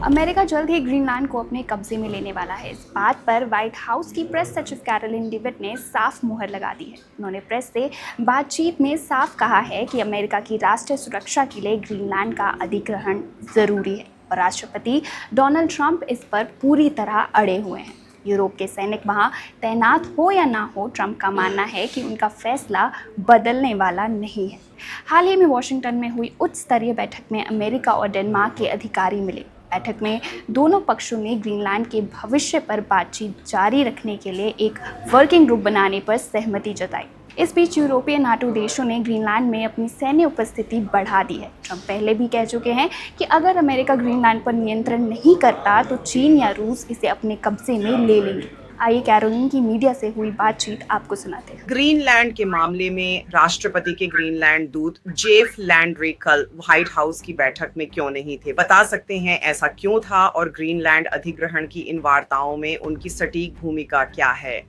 America जल्द ही Greenland को अपने कब्जे में लेने वाला है। इस बात पर व्हाइट हाउस की प्रेस सचिव कैरोलिन लिविट ने साफ मुहर लगा दी है। उन्होंने प्रेस से बातचीत में साफ कहा है कि अमेरिका की राष्ट्रीय सुरक्षा के लिए ग्रीनलैंड का अधिग्रहण जरूरी है और राष्ट्रपति डोनाल्ड ट्रंप इस पर पूरी तरह अड़े हुए हैं। यूरोप के सैनिक वहां तैनात हो या ना हो, ट्रंप का मानना है कि उनका फैसला बदलने वाला नहीं है। हाल ही में वॉशिंगटन में हुई उच्च स्तरीय बैठक में अमेरिका और डेनमार्क के अधिकारी मिले। बैठक में दोनों पक्षों ने ग्रीनलैंड के भविष्य पर बातचीत जारी रखने के लिए एक वर्किंग ग्रुप बनाने पर सहमति जताई। इस बीच यूरोपीय नाटो देशों ने ग्रीनलैंड में अपनी सैन्य उपस्थिति बढ़ा दी है। ट्रंप पहले भी कह चुके हैं कि अगर अमेरिका ग्रीनलैंड पर नियंत्रण नहीं करता तो चीन या रूस इसे अपने कब्जे में ले लेंगे। आइए कैरोलिन की मीडिया से हुई बातचीत आपको सुनाते हैं। ग्रीनलैंड के मामले में राष्ट्रपति के ग्रीनलैंड दूत जेफ लैंड्रे कल व्हाइट हाउस की बैठक में क्यों नहीं थे? बता सकते हैं ऐसा क्यों था और ग्रीनलैंड अधिग्रहण की इन वार्ताओं में उनकी सटीक भूमिका क्या है?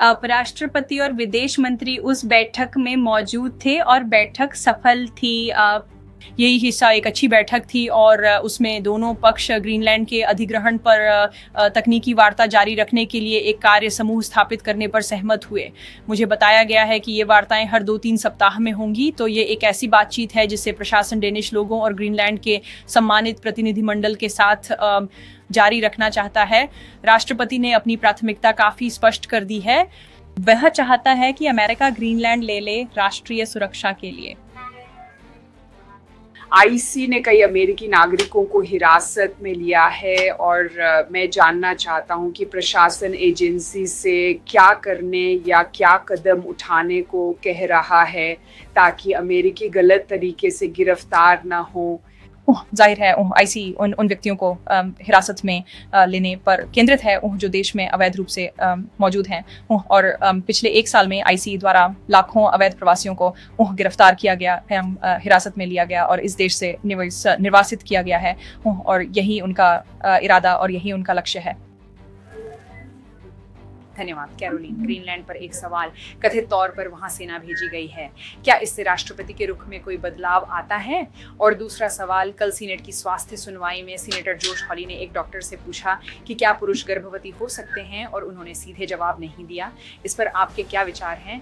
राष्ट्रपति और विदेश मंत्री उस बैठक में मौजूद थे और बैठक सफल थी। यही हिस्सा एक अच्छी बैठक थी और उसमें दोनों पक्ष ग्रीनलैंड के अधिग्रहण पर तकनीकी वार्ता जारी रखने के लिए एक कार्य समूह स्थापित करने पर सहमत हुए। मुझे बताया गया है कि ये वार्ताएं हर 2-3 सप्ताह में होंगी। तो ये एक ऐसी बातचीत है जिसे प्रशासन डेनिश लोगों और ग्रीनलैंड के सम्मानित प्रतिनिधिमंडल के साथ जारी रखना चाहता है। राष्ट्रपति ने अपनी प्राथमिकता काफी स्पष्ट कर दी है। वह चाहता है कि अमेरिका ग्रीनलैंड ले ले राष्ट्रीय सुरक्षा के लिए। आईसी ने कई अमेरिकी नागरिकों को हिरासत में लिया है और मैं जानना चाहता हूं कि प्रशासन एजेंसी से क्या करने या क्या कदम उठाने को कह रहा है ताकि अमेरिकी गलत तरीके से गिरफ्तार ना हो। जाहिर है आईसी उन व्यक्तियों को हिरासत में लेने पर केंद्रित है जो देश में अवैध रूप से मौजूद हैं और पिछले 1 साल में आईसी द्वारा लाखों अवैध प्रवासियों को गिरफ्तार किया गया, हिरासत में लिया गया और इस देश से निर्वासित किया गया है और यही उनका इरादा और यही उनका लक्ष्य है। धन्यवाद कैरोलिन। ग्रीनलैंड पर एक सवाल, कथित तौर पर वहां सेना भेजी गई है, क्या इससे राष्ट्रपति के रुख में कोई बदलाव आता है? और दूसरा सवाल, कल सीनेट की स्वास्थ्य सुनवाई में सीनेटर जोश हॉली ने एक डॉक्टर से पूछा कि क्या पुरुष गर्भवती हो सकते हैं और उन्होंने सीधे जवाब नहीं दिया। इस पर आपके क्या विचार हैं?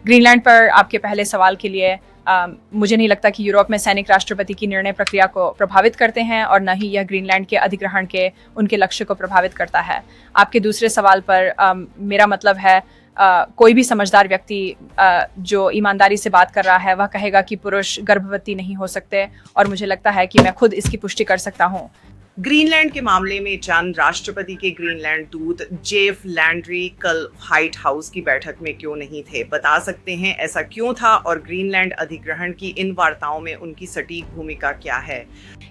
ग्रीनलैंड पर आपके पहले सवाल के लिए मुझे नहीं लगता कि यूरोप में सैनिक राष्ट्रपति की निर्णय प्रक्रिया को प्रभावित करते हैं और न ही यह ग्रीनलैंड के अधिग्रहण के उनके लक्ष्य को प्रभावित करता है। आपके दूसरे सवाल पर मेरा मतलब है कोई भी समझदार व्यक्ति जो ईमानदारी से बात कर रहा है वह कहेगा कि पुरुष गर्भवती नहीं हो सकते और मुझे लगता है कि मैं खुद इसकी पुष्टि कर सकता हूँ। ग्रीनलैंड के मामले में चंद राष्ट्रपति के ग्रीनलैंड दूत जेफ लैंड्रे कल व्हाइट हाउस की बैठक में क्यों नहीं थे? बता सकते हैं ऐसा क्यों था और ग्रीनलैंड अधिग्रहण की इन वार्ताओं में उनकी सटीक भूमिका क्या है?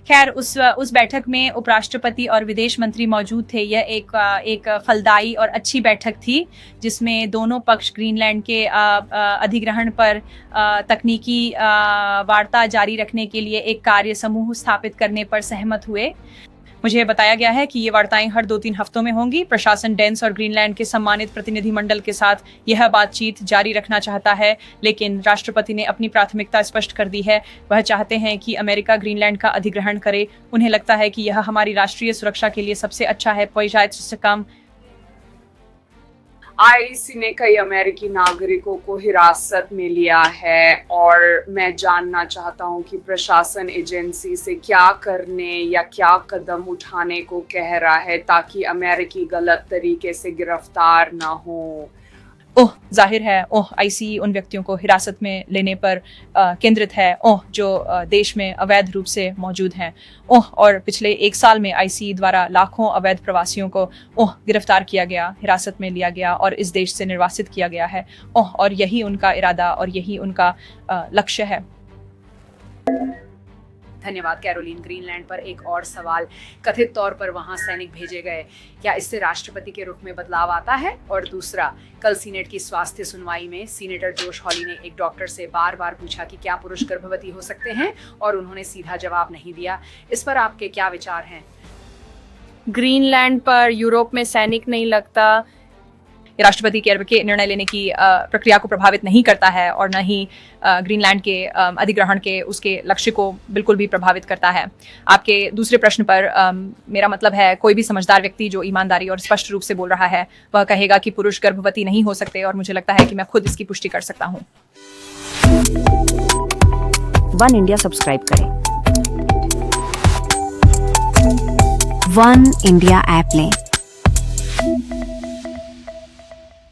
खैर उस बैठक में उपराष्ट्रपति और विदेश मंत्री मौजूद थे। यह एक फलदायी और अच्छी बैठक थी जिसमें दोनों पक्ष ग्रीनलैंड के अधिग्रहण पर तकनीकी वार्ता जारी रखने के लिए एक कार्य समूह स्थापित करने पर सहमत हुए। मुझे बताया गया है कि ये वार्ताएं हर 2-3 हफ्तों में होंगी। प्रशासन डेन्स और ग्रीनलैंड के सम्मानित प्रतिनिधिमंडल के साथ यह बातचीत जारी रखना चाहता है, लेकिन राष्ट्रपति ने अपनी प्राथमिकता स्पष्ट कर दी है। वह चाहते हैं कि अमेरिका ग्रीनलैंड का अधिग्रहण करे। उन्हें लगता है कि यह हमारी राष्ट्रीय सुरक्षा के लिए सबसे अच्छा है। कम आईसी ने कई अमेरिकी नागरिकों को हिरासत में लिया है और मैं जानना चाहता हूं कि प्रशासन एजेंसी से क्या करने या क्या कदम उठाने को कह रहा है ताकि अमेरिकी गलत तरीके से गिरफ्तार ना हो। जाहिर है आईसी उन व्यक्तियों को हिरासत में लेने पर केंद्रित है जो देश में अवैध रूप से मौजूद हैं और पिछले 1 साल में आईसी द्वारा लाखों अवैध प्रवासियों को गिरफ्तार किया गया, हिरासत में लिया गया और इस देश से निर्वासित किया गया है और यही उनका इरादा और यही उनका लक्ष्य है। धन्यवाद कैरोलिन। ग्रीनलैंड पर एक और सवाल, कथित तौर पर वहां सैनिक भेजे गए, क्या इससे राष्ट्रपति के रुख में बदलाव आता है? और दूसरा, कल सीनेट की स्वास्थ्य सुनवाई में सीनेटर जोश हॉली ने एक डॉक्टर से बार-बार पूछा कि क्या पुरुष गर्भवती हो सकते हैं और उन्होंने सीधा जवाब नहीं दिया। इस पर आपके क्या विचार हैं? ग्रीनलैंड पर यूरोप में सैनिक नहीं लगता। ये राष्ट्रपति के निर्णय लेने की प्रक्रिया को प्रभावित नहीं करता है और न ही ग्रीनलैंड के अधिग्रहण के उसके लक्ष्य को बिल्कुल भी प्रभावित करता है। आपके दूसरे प्रश्न पर मेरा मतलब है, कोई भी समझदार व्यक्ति जो ईमानदारी और स्पष्ट रूप से बोल रहा है वह कहेगा कि पुरुष गर्भवती नहीं हो सकते, और मुझे लगता है कि मैं खुद इसकी पुष्टि कर सकता हूँ। वन इंडिया सब्सक्राइब करें। वन इंडिया ऐप लें।